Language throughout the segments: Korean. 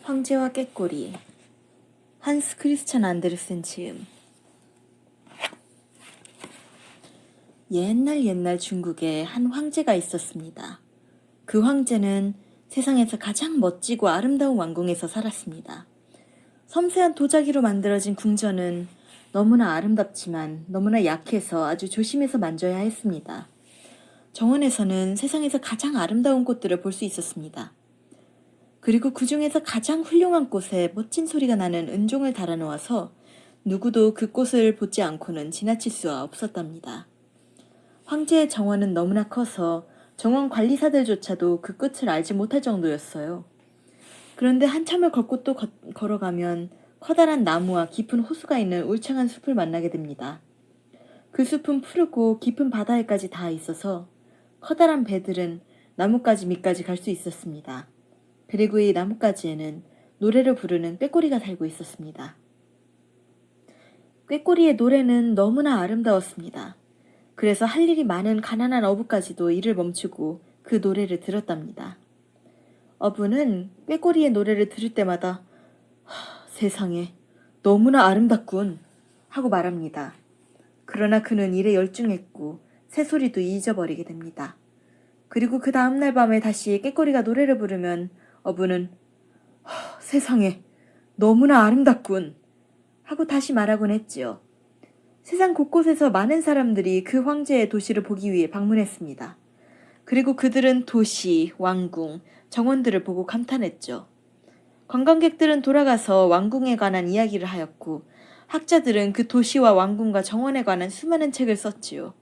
황제와 꾀꼬리. 한스 크리스찬 안데르센 지음. 옛날 중국에 한 황제가 있었습니다. 그 황제는 세상에서 가장 멋지고 아름다운 왕궁에서 살았습니다. 섬세한 도자기로 만들어진 궁전은 너무나 아름답지만 너무나 약해서 아주 조심해서 만져야 했습니다. 정원에서는 세상에서 가장 아름다운 꽃들을 볼 수 있었습니다. 그리고 그 중에서 가장 훌륭한 꽃에 멋진 소리가 나는 은종을 달아놓아서 누구도 그 꽃을 보지 않고는 지나칠 수가 없었답니다. 황제의 정원은 너무나 커서 정원 관리사들조차도 그 끝을 알지 못할 정도였어요. 그런데 한참을 걷고 또 걸어가면 커다란 나무와 깊은 호수가 있는 울창한 숲을 만나게 됩니다. 그 숲은 푸르고 깊은 바다에까지 닿아 있어서 커다란 배들은 나뭇가지 밑까지 갈 수 있었습니다. 그리고 이 나뭇가지에는 노래를 부르는 꾀꼬리가 살고 있었습니다. 꾀꼬리의 노래는 너무나 아름다웠습니다. 그래서 할 일이 많은 가난한 어부까지도 일을 멈추고 그 노래를 들었답니다. 어부는 꾀꼬리의 노래를 들을 때마다 세상에 너무나 아름답군 하고 말합니다. 그러나 그는 일에 열중했고 새소리도 잊어버리게 됩니다. 그리고 그 다음날 밤에 다시 꾀꼬리가 노래를 부르면 어부는 세상에 너무나 아름답군 하고 다시 말하곤 했지요. 세상 곳곳에서 많은 사람들이 그 황제의 도시를 보기 위해 방문했습니다. 그리고 그들은 도시, 왕궁, 정원들을 보고 감탄했죠. 관광객들은 돌아가서 왕궁에 관한 이야기를 하였고 학자들은 그 도시와 왕궁과 정원에 관한 수많은 책을 썼지요.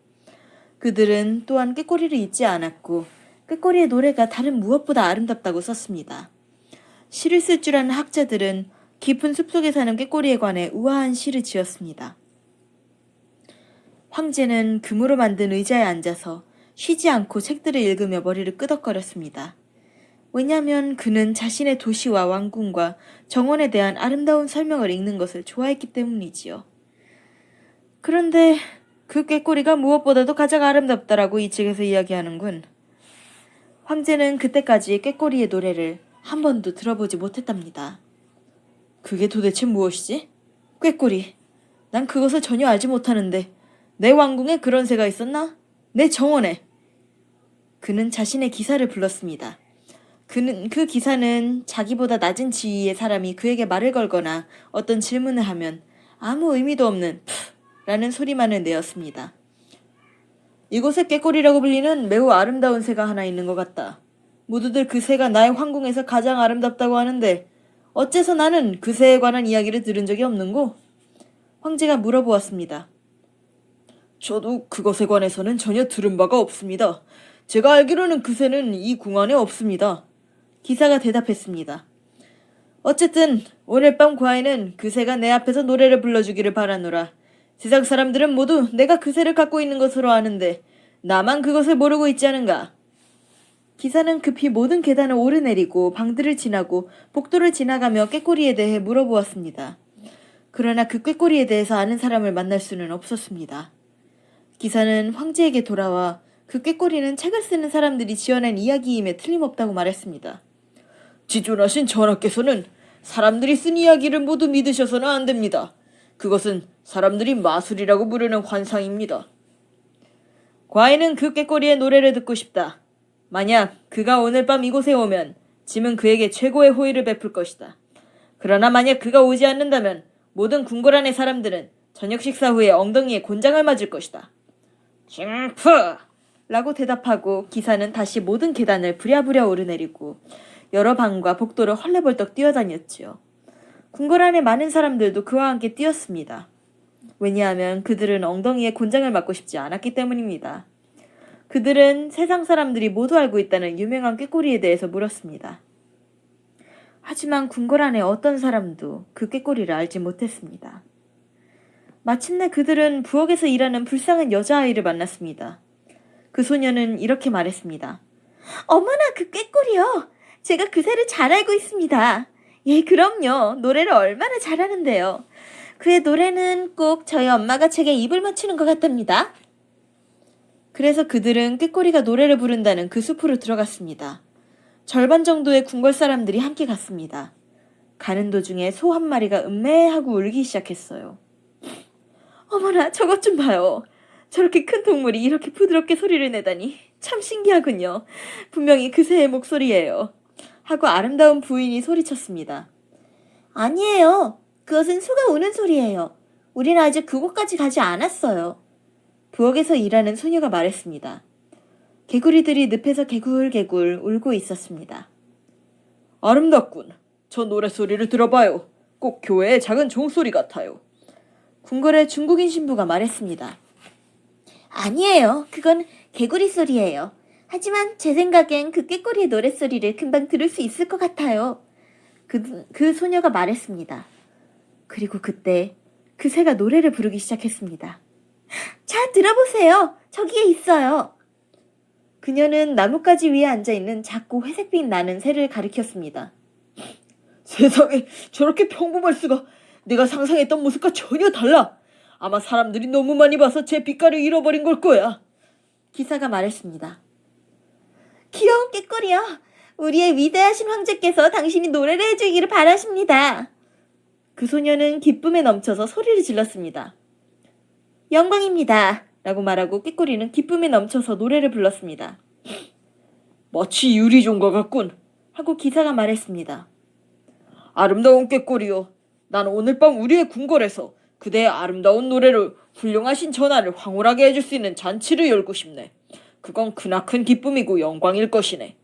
그들은 또한 꾀꼬리를 잊지 않았고 꾀꼬리의 노래가 다른 무엇보다 아름답다고 썼습니다. 시를 쓸 줄 아는 학자들은 깊은 숲속에 사는 꾀꼬리에 관해 우아한 시를 지었습니다. 황제는 금으로 만든 의자에 앉아서 쉬지 않고 책들을 읽으며 머리를 끄덕거렸습니다. 왜냐하면 그는 자신의 도시와 왕궁과 정원에 대한 아름다운 설명을 읽는 것을 좋아했기 때문이지요. 그런데 그 꾀꼬리가 무엇보다도 가장 아름답다라고 이 책에서 이야기하는군. 황제는 그때까지 꾀꼬리의 노래를 한 번도 들어보지 못했답니다. 그게 도대체 무엇이지? 꾀꼬리. 난 그것을 전혀 알지 못하는데 내 왕궁에 그런 새가 있었나? 내 정원에. 그는 자신의 기사를 불렀습니다. 그 기사는 자기보다 낮은 지위의 사람이 그에게 말을 걸거나 어떤 질문을 하면 아무 의미도 없는 라는 소리만을 내었습니다. 이곳에 꾀꼬리라고 불리는 매우 아름다운 새가 하나 있는 것 같다. 모두들 그 새가 나의 황궁에서 가장 아름답다고 하는데 어째서 나는 그 새에 관한 이야기를 들은 적이 없는고? 황제가 물어보았습니다. 저도 그것에 관해서는 전혀 들은 바가 없습니다. 제가 알기로는 그 새는 이 궁 안에 없습니다. 기사가 대답했습니다. 어쨌든 오늘 밤 과에는 그 새가 내 앞에서 노래를 불러주기를 바라노라. 세상 사람들은 모두 내가 그 새를 갖고 있는 것으로 아는데 나만 그것을 모르고 있지 않은가? 기사는 급히 모든 계단을 오르내리고 방들을 지나고 복도를 지나가며 꾀꼬리에 대해 물어보았습니다. 그러나 그 꾀꼬리에 대해서 아는 사람을 만날 수는 없었습니다. 기사는 황제에게 돌아와 그 꾀꼬리는 책을 쓰는 사람들이 지어낸 이야기임에 틀림없다고 말했습니다. 지존하신 전하께서는 사람들이 쓴 이야기를 모두 믿으셔서는 안 됩니다. 그것은 사람들이 마술이라고 부르는 환상입니다. 과인은 그 꾀꼬리의 노래를 듣고 싶다. 만약 그가 오늘 밤 이곳에 오면 짐은 그에게 최고의 호의를 베풀 것이다. 그러나 만약 그가 오지 않는다면 모든 궁궐 안의 사람들은 저녁 식사 후에 엉덩이에 곤장을 맞을 것이다. 징프! 라고 대답하고 기사는 다시 모든 계단을 부랴부랴 오르내리고 여러 방과 복도를 헐레벌떡 뛰어다녔지요. 궁궐 안에 많은 사람들도 그와 함께 뛰었습니다. 왜냐하면 그들은 엉덩이에 곤장을 맞고 싶지 않았기 때문입니다. 그들은 세상 사람들이 모두 알고 있다는 유명한 꾀꼬리에 대해서 물었습니다. 하지만 궁궐 안에 어떤 사람도 그 꾀꼬리를 알지 못했습니다. 마침내 그들은 부엌에서 일하는 불쌍한 여자아이를 만났습니다. 그 소녀는 이렇게 말했습니다. 어머나 그 꾀꼬리요. 제가 그 새를 잘 알고 있습니다. 예, 그럼요. 노래를 얼마나 잘하는데요. 그의 노래는 꼭 저희 엄마가 책에 입을 맞추는 것 같답니다. 그래서 그들은 꾀꼬리가 노래를 부른다는 그 숲으로 들어갔습니다. 절반 정도의 궁궐 사람들이 함께 갔습니다. 가는 도중에 소 한 마리가 음메하고 울기 시작했어요. 어머나, 저것 좀 봐요. 저렇게 큰 동물이 이렇게 부드럽게 소리를 내다니 참 신기하군요. 분명히 그 새의 목소리예요. 하고 아름다운 부인이 소리쳤습니다. 아니에요. 그것은 소가 우는 소리예요. 우리는 아직 그곳까지 가지 않았어요. 부엌에서 일하는 소녀가 말했습니다. 개구리들이 늪에서 개굴개굴 울고 있었습니다. 아름답군. 저 노랫소리를 들어봐요. 꼭 교회의 작은 종소리 같아요. 궁궐의 중국인 신부가 말했습니다. 아니에요. 그건 개구리 소리예요. 하지만 제 생각엔 그 꾀꼬리의 노랫소리를 금방 들을 수 있을 것 같아요. 그 소녀가 말했습니다. 그리고 그때 그 새가 노래를 부르기 시작했습니다. 잘 들어보세요. 저기에 있어요. 그녀는 나뭇가지 위에 앉아있는 작고 회색빛 나는 새를 가리켰습니다. 세상에, 저렇게 평범할 수가. 내가 상상했던 모습과 전혀 달라. 아마 사람들이 너무 많이 봐서 제 빛깔을 잃어버린 걸 거야. 기사가 말했습니다. 귀여운 꾀꼬리요. 우리의 위대하신 황제께서 당신이 노래를 해주기를 바라십니다. 그 소녀는 기쁨에 넘쳐서 소리를 질렀습니다. 영광입니다. 라고 말하고 꾀꼬리는 기쁨에 넘쳐서 노래를 불렀습니다. 마치 유리종과 같군. 하고 기사가 말했습니다. 아름다운 꾀꼬리요. 난 오늘 밤 우리의 궁궐에서 그대의 아름다운 노래로 훌륭하신 전하를 황홀하게 해줄 수 있는 잔치를 열고 싶네. 그건 크나큰 기쁨이고 영광일 것이네.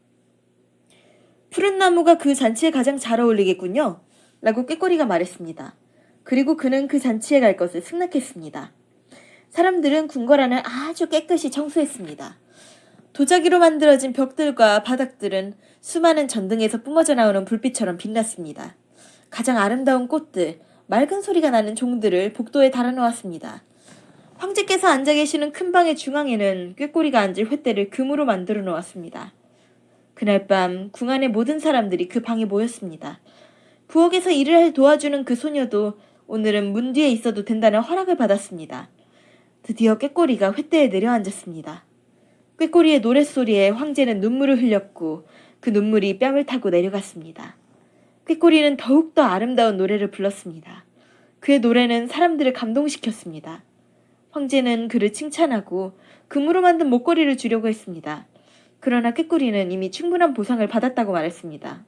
푸른 나무가 그 잔치에 가장 잘 어울리겠군요. 라고 꾀꼬리가 말했습니다. 그리고 그는 그 잔치에 갈 것을 승낙했습니다. 사람들은 궁궐 안을 아주 깨끗이 청소했습니다. 도자기로 만들어진 벽들과 바닥들은 수많은 전등에서 뿜어져 나오는 불빛처럼 빛났습니다. 가장 아름다운 꽃들, 맑은 소리가 나는 종들을 복도에 달아놓았습니다. 황제께서 앉아 계시는 큰 방의 중앙에는 꾀꼬리가 앉을 횃대를 금으로 만들어 놓았습니다. 그날 밤 궁 안의 모든 사람들이 그 방에 모였습니다. 부엌에서 일을 도와주는 그 소녀도 오늘은 문 뒤에 있어도 된다는 허락을 받았습니다. 드디어 꾀꼬리가 횃대에 내려앉았습니다. 꾀꼬리의 노랫소리에 황제는 눈물을 흘렸고 그 눈물이 뺨을 타고 내려갔습니다. 꾀꼬리는 더욱더 아름다운 노래를 불렀습니다. 그의 노래는 사람들을 감동시켰습니다. 황제는 그를 칭찬하고 금으로 만든 목걸이를 주려고 했습니다. 그러나 꾀꼬리는 이미 충분한 보상을 받았다고 말했습니다.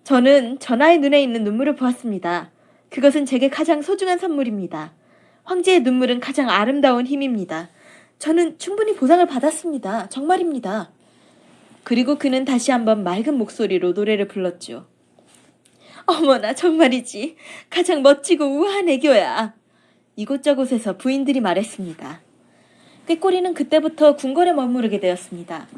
저는 전하의 눈에 있는 눈물을 보았습니다. 그것은 제게 가장 소중한 선물입니다. 황제의 눈물은 가장 아름다운 힘입니다. 저는 충분히 보상을 받았습니다. 정말입니다. 그리고 그는 다시 한번 맑은 목소리로 노래를 불렀죠. 어머나, 정말이지. 가장 멋지고 우아한 애교야. 이곳저곳에서 부인들이 말했습니다. 꾀꼬리는 그때부터 궁궐에 머무르게 되었습니다.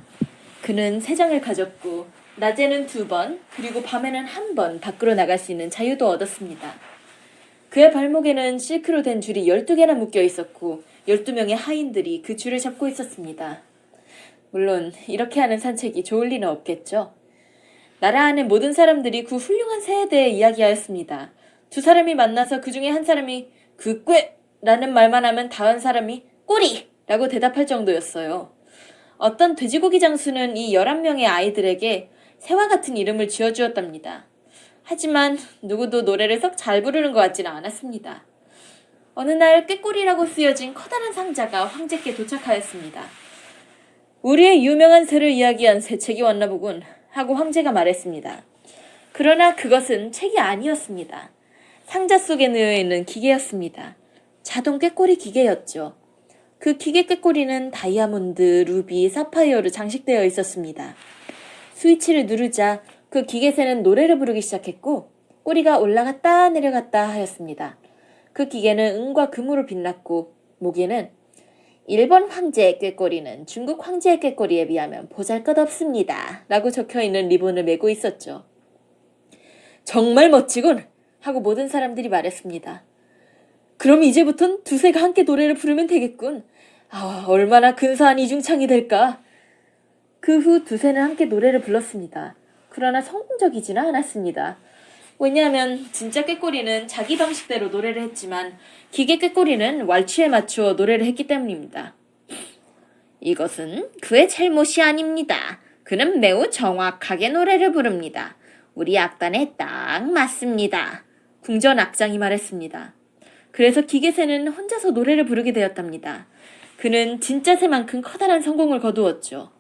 그는 3장을 가졌고 낮에는 2번 그리고 밤에는 1번 밖으로 나갈 수 있는 자유도 얻었습니다. 그의 발목에는 실크로 된 줄이 12개나 묶여 있었고 12명의 하인들이 그 줄을 잡고 있었습니다. 물론 이렇게 하는 산책이 좋을 리는 없겠죠. 나라 안의 모든 사람들이 그 훌륭한 새에 대해 이야기하였습니다. 2 사람이 만나서 그 중에 한 사람이 그 꾀라는 말만 하면 다른 사람이 꼬리! 라고 대답할 정도였어요. 어떤 돼지고기 장수는 이 11명의 아이들에게 새와 같은 이름을 지어주었답니다. 하지만 누구도 노래를 썩 잘 부르는 것 같지는 않았습니다. 어느 날 꾀꼬리라고 쓰여진 커다란 상자가 황제께 도착하였습니다. 우리의 유명한 새를 이야기한 새 책이 왔나 보군 하고 황제가 말했습니다. 그러나 그것은 책이 아니었습니다. 상자 속에 놓여있는 기계였습니다. 자동 꾀꼬리 기계였죠. 그 기계 꾀꼬리는 다이아몬드, 루비, 사파이어로 장식되어 있었습니다. 스위치를 누르자 그 기계새는 노래를 부르기 시작했고 꼬리가 올라갔다 내려갔다 하였습니다. 그 기계는 은과 금으로 빛났고 목에는 일본 황제의 꾀꼬리는 중국 황제의 꾀꼬리에 비하면 보잘것없습니다. 라고 적혀있는 리본을 메고 있었죠. 정말 멋지군! 하고 모든 사람들이 말했습니다. 그럼 이제부턴 2새가 함께 노래를 부르면 되겠군. 얼마나 근사한 이중창이 될까? 그 후 2새는 함께 노래를 불렀습니다. 그러나 성공적이지는 않았습니다. 왜냐하면 진짜 꾀꼬리는 자기 방식대로 노래를 했지만 기계 꾀꼬리는 왈츠에 맞추어 노래를 했기 때문입니다. 이것은 그의 잘못이 아닙니다. 그는 매우 정확하게 노래를 부릅니다. 우리 악단에 딱 맞습니다. 궁전 악장이 말했습니다. 그래서 기계새는 혼자서 노래를 부르게 되었답니다. 그는 진짜 새만큼 커다란 성공을 거두었죠.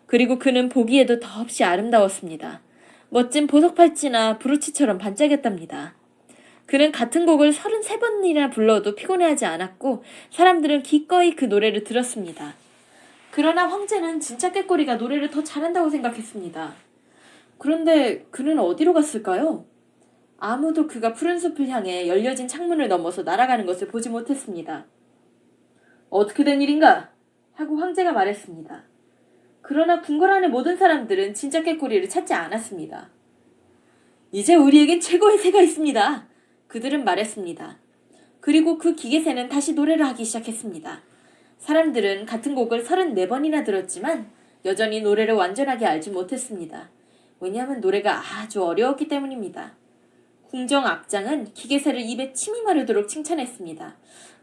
그리고 그는 보기에도 더없이 아름다웠습니다. 멋진 보석 팔찌나 브로치처럼 반짝였답니다. 그는 같은 곡을 33번이나 불러도 피곤해하지 않았고 사람들은 기꺼이 그 노래를 들었습니다. 그러나 황제는 진짜 꾀꼬리가 노래를 더 잘한다고 생각했습니다. 그런데 그는 어디로 갔을까요? 아무도 그가 푸른 숲을 향해 열려진 창문을 넘어서 날아가는 것을 보지 못했습니다. 어떻게 된 일인가? 하고 황제가 말했습니다. 그러나 궁궐 안의 모든 사람들은 진짜 꾀꼬리를 찾지 않았습니다. 이제 우리에겐 최고의 새가 있습니다. 그들은 말했습니다. 그리고 그 기계새는 다시 노래를 하기 시작했습니다. 사람들은 같은 곡을 34번이나 들었지만 여전히 노래를 완전하게 알지 못했습니다. 왜냐하면 노래가 아주 어려웠기 때문입니다. 궁정 악장은 기계새를 입에 침이 마르도록 칭찬했습니다.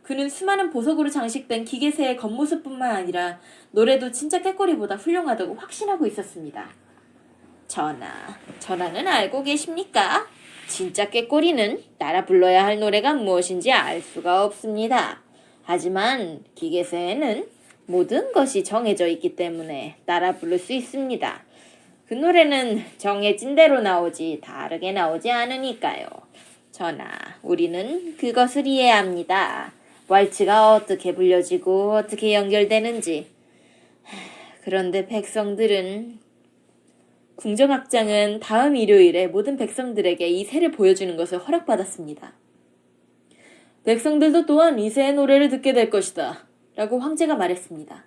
그는 수많은 보석으로 장식된 기계새의 겉모습뿐만 아니라 노래도 진짜 꾀꼬리보다 훌륭하다고 확신하고 있었습니다. 전하는 알고 계십니까? 진짜 꾀꼬리는 따라 불러야 할 노래가 무엇인지 알 수가 없습니다. 하지만 기계새에는 모든 것이 정해져 있기 때문에 따라 부를 수 있습니다. 그 노래는 정해진 대로 나오지 다르게 나오지 않으니까요. 전하, 우리는 그것을 이해합니다. 왈츠가 어떻게 불려지고 어떻게 연결되는지. 그런데 백성들은... 궁정악장은 다음 일요일에 모든 백성들에게 이 새를 보여주는 것을 허락받았습니다. 백성들도 또한 이 새의 노래를 듣게 될 것이다. 라고 황제가 말했습니다.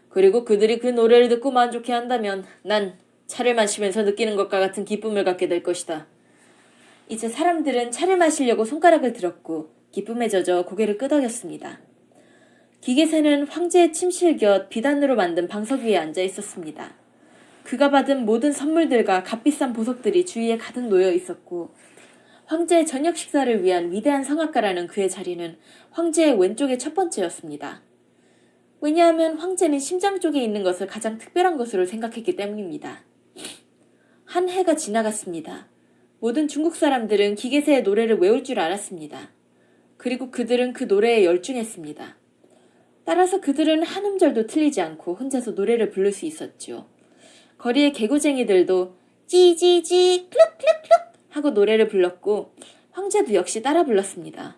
그리고 그들이 그 노래를 듣고 만족해한다면 난 차를 마시면서 느끼는 것과 같은 기쁨을 갖게 될 것이다. 이제 사람들은 차를 마시려고 손가락을 들었고 기쁨에 젖어 고개를 끄덕였습니다. 기계새는 황제의 침실 곁 비단으로 만든 방석 위에 앉아 있었습니다. 그가 받은 모든 선물들과 값비싼 보석들이 주위에 가득 놓여 있었고 황제의 저녁 식사를 위한 위대한 성악가라는 그의 자리는 황제의 왼쪽의 첫 번째였습니다. 왜냐하면 황제는 심장 쪽에 있는 것을 가장 특별한 것으로 생각했기 때문입니다. 한 해가 지나갔습니다. 모든 중국 사람들은 기계새의 노래를 외울 줄 알았습니다. 그리고 그들은 그 노래에 열중했습니다. 따라서 그들은 한 음절도 틀리지 않고 혼자서 노래를 부를 수 있었죠. 거리의 개구쟁이들도 찌찌찌 클룩클룩클룩 하고 노래를 불렀고 황제도 역시 따라 불렀습니다.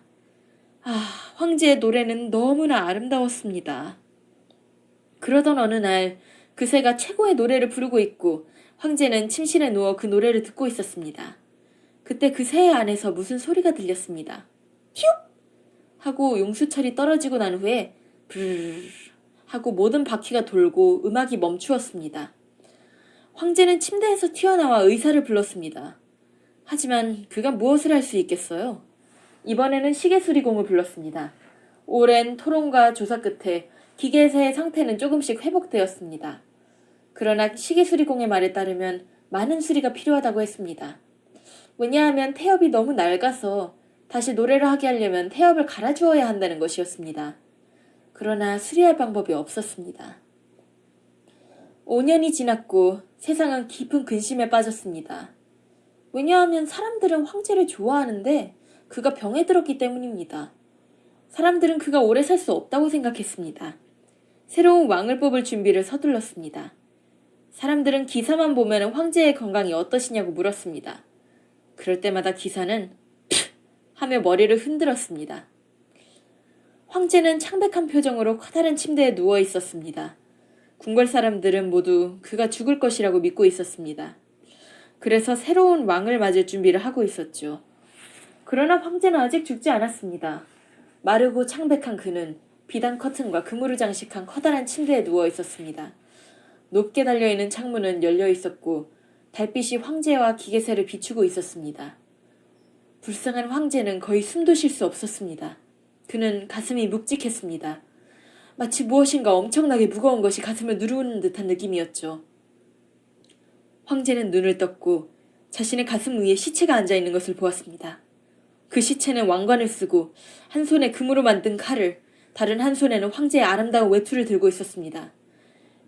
황제의 노래는 너무나 아름다웠습니다. 그러던 어느 날 그 새가 최고의 노래를 부르고 있고 황제는 침실에 누워 그 노래를 듣고 있었습니다. 그때 그 새 안에서 무슨 소리가 들렸습니다. 휴! 하고 용수철이 떨어지고 난 후에 브르르 하고 모든 바퀴가 돌고 음악이 멈추었습니다. 황제는 침대에서 튀어나와 의사를 불렀습니다. 하지만 그가 무엇을 할 수 있겠어요? 이번에는 시계수리공을 불렀습니다. 오랜 토론과 조사 끝에 기계새의 상태는 조금씩 회복되었습니다. 그러나 시계수리공의 말에 따르면 많은 수리가 필요하다고 했습니다. 왜냐하면 태엽이 너무 낡아서 다시 노래를 하게 하려면 태엽을 갈아주어야 한다는 것이었습니다. 그러나 수리할 방법이 없었습니다. 5년이 지났고 세상은 깊은 근심에 빠졌습니다. 왜냐하면 사람들은 황제를 좋아하는데 그가 병에 들었기 때문입니다. 사람들은 그가 오래 살 수 없다고 생각했습니다. 새로운 왕을 뽑을 준비를 서둘렀습니다. 사람들은 기사만 보면 황제의 건강이 어떠시냐고 물었습니다. 그럴 때마다 기사는 하며 머리를 흔들었습니다. 황제는 창백한 표정으로 커다란 침대에 누워 있었습니다. 궁궐 사람들은 모두 그가 죽을 것이라고 믿고 있었습니다. 그래서 새로운 왕을 맞을 준비를 하고 있었죠. 그러나 황제는 아직 죽지 않았습니다. 마르고 창백한 그는 비단 커튼과 금으로 장식한 커다란 침대에 누워 있었습니다. 높게 달려있는 창문은 열려 있었고 달빛이 황제와 기계새를 비추고 있었습니다. 불쌍한 황제는 거의 숨도 쉴 수 없었습니다. 그는 가슴이 묵직했습니다. 마치 무엇인가 엄청나게 무거운 것이 가슴을 누르는 듯한 느낌이었죠. 황제는 눈을 떴고 자신의 가슴 위에 시체가 앉아있는 것을 보았습니다. 그 시체는 왕관을 쓰고 한 손에 금으로 만든 칼을, 다른 한 손에는 황제의 아름다운 외투를 들고 있었습니다.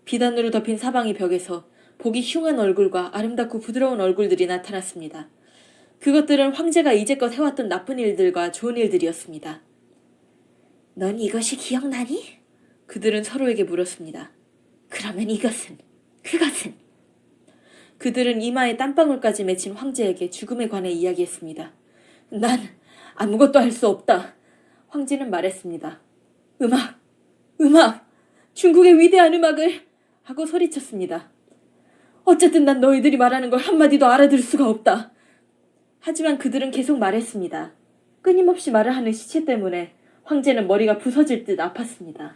비단으로 덮인 사방이 벽에서 보기 흉한 얼굴과 아름답고 부드러운 얼굴들이 나타났습니다. 그것들은 황제가 이제껏 해왔던 나쁜 일들과 좋은 일들이었습니다. 넌 이것이 기억나니? 그들은 서로에게 물었습니다. 그러면 그것은? 그들은 이마에 땀방울까지 맺힌 황제에게 죽음에 관해 이야기했습니다. 난 아무것도 할 수 없다. 황제는 말했습니다. 음악! 중국의 위대한 음악을! 하고 소리쳤습니다. 어쨌든 난 너희들이 말하는 걸 한마디도 알아들을 수가 없다. 하지만 그들은 계속 말했습니다. 끊임없이 말을 하는 시체 때문에 황제는 머리가 부서질 듯 아팠습니다.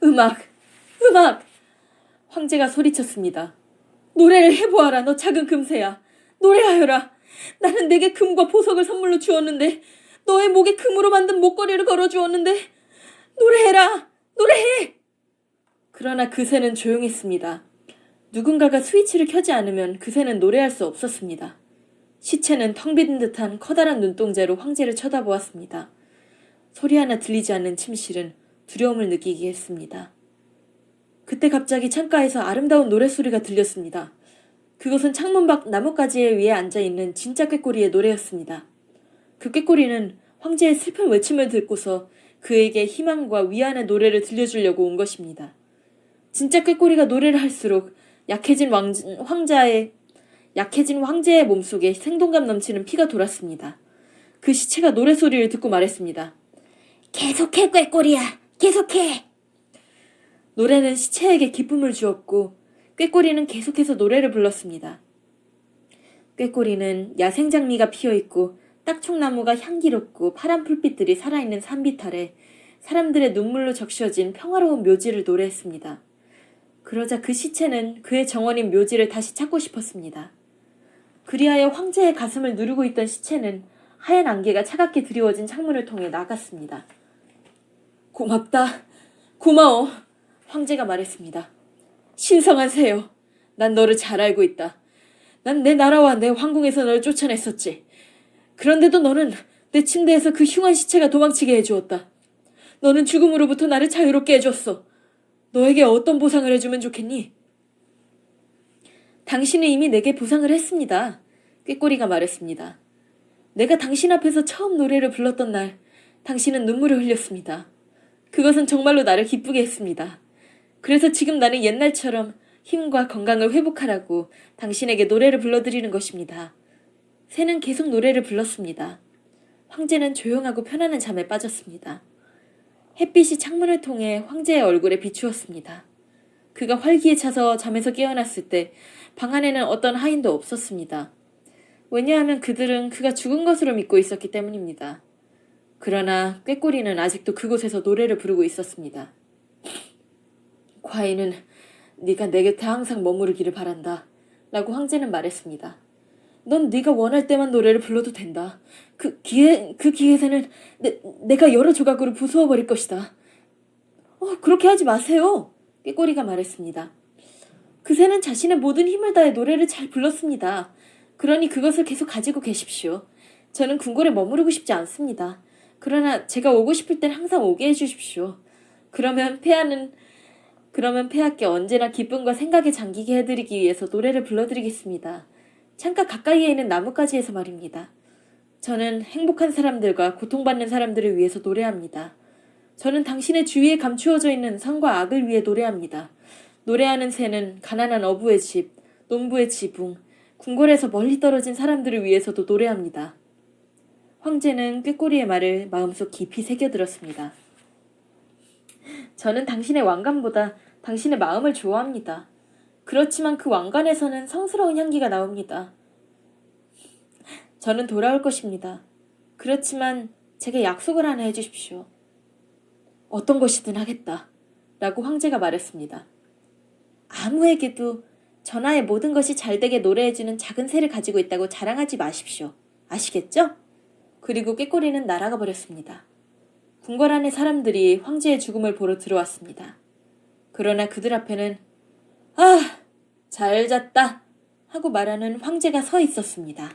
음악! 황제가 소리쳤습니다. 노래를 해보아라, 너 작은 금새야. 노래하여라. 나는 내게 금과 보석을 선물로 주었는데, 너의 목에 금으로 만든 목걸이를 걸어주었는데, 노래해! 그러나 그 새는 조용했습니다. 누군가가 스위치를 켜지 않으면 그 새는 노래할 수 없었습니다. 시체는 텅 빈 듯한 커다란 눈동자로 황제를 쳐다보았습니다. 소리 하나 들리지 않는 침실은 두려움을 느끼게 했습니다. 그때 갑자기 창가에서 아름다운 노랫소리가 들렸습니다. 그것은 창문 밖 나뭇가지 위에 앉아있는 진짜 꾀꼬리의 노래였습니다. 그 꾀꼬리는 황제의 슬픈 외침을 듣고서 그에게 희망과 위안의 노래를 들려주려고 온 것입니다. 진짜 꾀꼬리가 노래를 할수록 약해진 황제의 몸속에 생동감 넘치는 피가 돌았습니다. 그 시체가 노래소리를 듣고 말했습니다. 계속해, 꾀꼬리야! 계속해! 노래는 시체에게 기쁨을 주었고 꾀꼬리는 계속해서 노래를 불렀습니다. 꾀꼬리는 야생장미가 피어있고 딱총나무가 향기롭고 파란 풀빛들이 살아있는 산빛 아래 사람들의 눈물로 적셔진 평화로운 묘지를 노래했습니다. 그러자 그 시체는 그의 정원인 묘지를 다시 찾고 싶었습니다. 그리하여 황제의 가슴을 누르고 있던 시체는 하얀 안개가 차갑게 드리워진 창문을 통해 나갔습니다. 고맙다. 고마워. 황제가 말했습니다. 신성한 새요. 난 너를 잘 알고 있다. 난 내 나라와 내 황궁에서 너를 쫓아냈었지. 그런데도 너는 내 침대에서 그 흉한 시체가 도망치게 해주었다. 너는 죽음으로부터 나를 자유롭게 해줬어. 너에게 어떤 보상을 해주면 좋겠니? 당신은 이미 내게 보상을 했습니다. 꾀꼬리가 말했습니다. 내가 당신 앞에서 처음 노래를 불렀던 날 당신은 눈물을 흘렸습니다. 그것은 정말로 나를 기쁘게 했습니다. 그래서 지금 나는 옛날처럼 힘과 건강을 회복하라고 당신에게 노래를 불러드리는 것입니다. 새는 계속 노래를 불렀습니다. 황제는 조용하고 편안한 잠에 빠졌습니다. 햇빛이 창문을 통해 황제의 얼굴에 비추었습니다. 그가 활기에 차서 잠에서 깨어났을 때 방 안에는 어떤 하인도 없었습니다. 왜냐하면 그들은 그가 죽은 것으로 믿고 있었기 때문입니다. 그러나 꾀꼬리는 아직도 그곳에서 노래를 부르고 있었습니다. 과인은 네가 내 곁에 항상 머무르기를 바란다. 라고 황제는 말했습니다. 넌 네가 원할 때만 노래를 불러도 된다. 그 기회새는 내가 여러 조각으로 부수어버릴 것이다. 그렇게 하지 마세요. 꾀꼬리가 말했습니다. 그 새는 자신의 모든 힘을 다해 노래를 잘 불렀습니다. 그러니 그것을 계속 가지고 계십시오. 저는 궁궐에 머무르고 싶지 않습니다. 그러나 제가 오고 싶을 땐 항상 오게 해주십시오. 그러면 폐하께 언제나 기쁨과 생각에 잠기게 해드리기 위해서 노래를 불러드리겠습니다. 창가 가까이에 있는 나뭇가지에서 말입니다. 저는 행복한 사람들과 고통받는 사람들을 위해서 노래합니다. 저는 당신의 주위에 감추어져 있는 선과 악을 위해 노래합니다. 노래하는 새는 가난한 어부의 집, 농부의 지붕, 궁궐에서 멀리 떨어진 사람들을 위해서도 노래합니다. 황제는 꾀꼬리의 말을 마음속 깊이 새겨들었습니다. 저는 당신의 왕관보다 당신의 마음을 좋아합니다. 그렇지만 그 왕관에서는 성스러운 향기가 나옵니다. 저는 돌아올 것입니다. 그렇지만 제게 약속을 하나 해주십시오. 어떤 것이든 하겠다. 라고 황제가 말했습니다. 아무에게도 전하의 모든 것이 잘되게 노래해주는 작은 새를 가지고 있다고 자랑하지 마십시오. 아시겠죠? 그리고 꾀꼬리는 날아가 버렸습니다. 궁궐 안의 사람들이 황제의 죽음을 보러 들어왔습니다. 그러나 그들 앞에는 잘 잤다 하고 말하는 황제가 서 있었습니다.